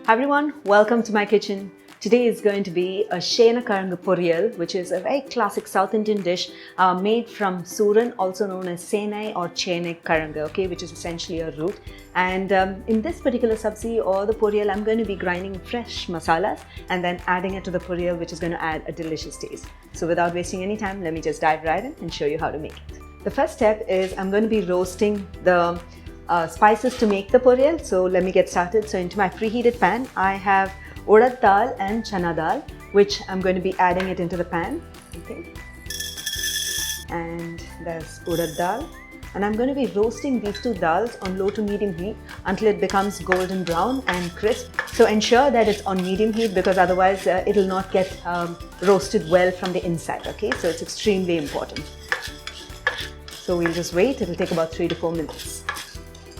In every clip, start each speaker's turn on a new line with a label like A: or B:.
A: Hi everyone, welcome to my kitchen. Today is going to be a Chenai Kizhangu Poriyal, which is a very classic South Indian dish made from suran, also known as Senai or Chenai Kizhangu, okay, which is essentially a root. And in this particular sabzi or the poriyal, I'm going to be grinding fresh masalas and then adding it to the poriyal, which is going to add a delicious taste. So without wasting any time, let me just dive right in and show you how to make it. The first step is I'm going to be roasting the spices to make the poriyal. So let me get started. So into my preheated pan, I have URAD dal and chana dal, which I'm going to be adding it into the pan. Okay. And there's URAD dal. And I'm going to be roasting these two dals on low to medium heat until it becomes golden brown and crisp. So ensure that it's on medium heat because otherwise it'll not get roasted well from the inside. Okay, so it's extremely important. So we'll just wait. It'll take about 3 to 4 minutes.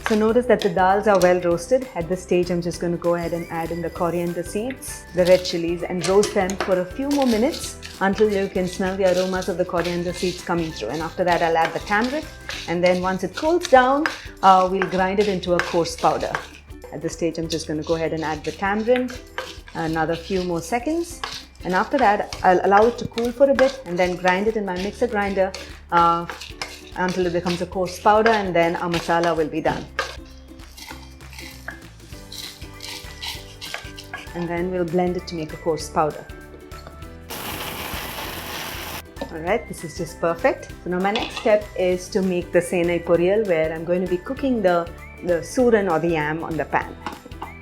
A: So notice that the dals are well roasted. At this stage, I'm just going to go ahead and add in the coriander seeds, the red chillies, and roast them for a few more minutes until you can smell the aromas of the coriander seeds coming through. And after that, I'll add the tamarind. And then once it cools down, we'll grind it into a coarse powder. At this stage, I'm just going to go ahead and add the tamarind, another few more seconds. And after that, I'll allow it to cool for a bit and then grind it in my mixer grinder until it becomes a coarse powder, and then our masala will be done. And then we'll blend it to make a coarse powder. Alright, this is just perfect. So now my next step is to make the Senai Poriyal, where I'm going to be cooking the suran or the yam on the pan.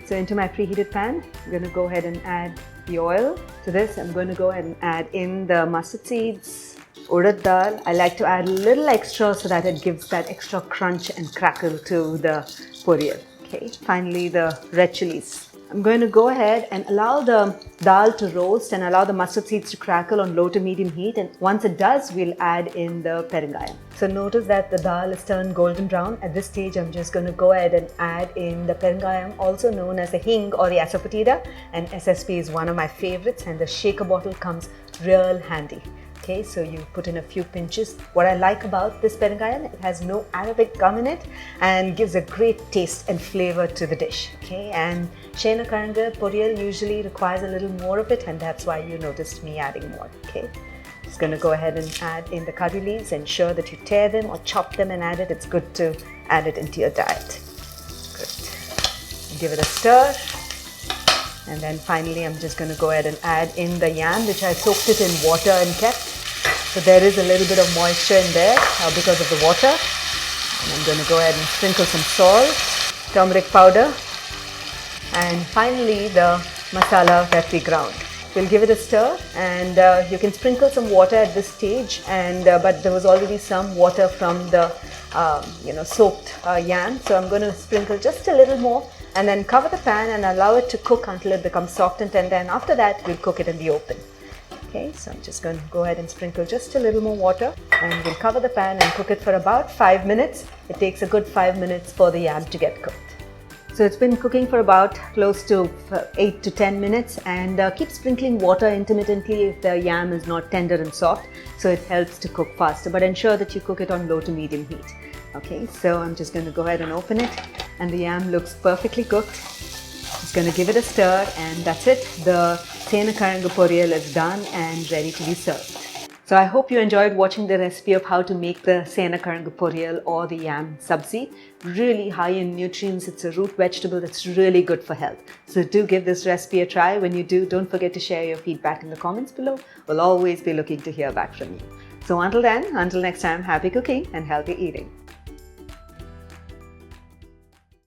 A: So into my preheated pan, I'm going to go ahead and add the oil. To this, I'm going to go ahead and add in the mustard seeds, URAD dal. I like to add a little extra so that it gives that extra crunch and crackle to the poriyal. Okay. Finally, the red chillies. I'm going to go ahead and allow the dal to roast and allow the mustard seeds to crackle on low to medium heat, and once it does, we'll add in the perengayam. So notice that the dal is turned golden brown. At this stage, I'm just going to go ahead and add in the perengayam, also known as the HING or the ASAFOETIDA, and SSP is one of my favorites, and the shaker bottle comes real handy. Okay, so you put in a few pinches. What I like about this perengayam, it has no Arabic gum in it and gives a great taste and flavor to the dish. Okay, and Chenai Kizhangu Poriyal usually requires a little more of it, and that's why you noticed me adding more. Okay, just going to go ahead and add in the curry leaves. Ensure that you tear them or chop them and add it. It's good to add it into your diet. Good. Give it a stir. And then finally, I'm just going to go ahead and add in the yam, which I soaked it in water and kept. So there is a little bit of moisture in there because of the water. And I'm going to go ahead and sprinkle some salt, turmeric powder, and finally the masala that we ground. We'll give it a stir, and you can sprinkle some water at this stage. But there was already some water from the soaked yam, so I'm going to sprinkle just a little more. And then cover the pan and allow it to cook until it becomes soft and tender, and after that we'll cook it in the open. Okay, so I'm just going to go ahead and sprinkle just a little more water, and we'll cover the pan and cook it for about 5 minutes. It takes a good 5 minutes for the yam to get cooked. So it's been cooking for about close to 8 to 10 minutes, and keep sprinkling water intermittently if the yam is not tender and soft, so it helps to cook faster, but ensure that you cook it on low to medium heat. Okay, so I'm just going to go ahead and open it, and the yam looks perfectly cooked. Just going to give it a stir, and that's it. The Chenai Kizhangu Poriyal is done and ready to be served. So I hope you enjoyed watching the recipe of how to make the Chenai Kizhangu Poriyal or the yam sabzi. Really high in nutrients. It's a root vegetable that's really good for health. So do give this recipe a try. When you do, don't forget to share your feedback in the comments below. We'll always be looking to hear back from you. So until then, until next time, happy cooking and healthy eating.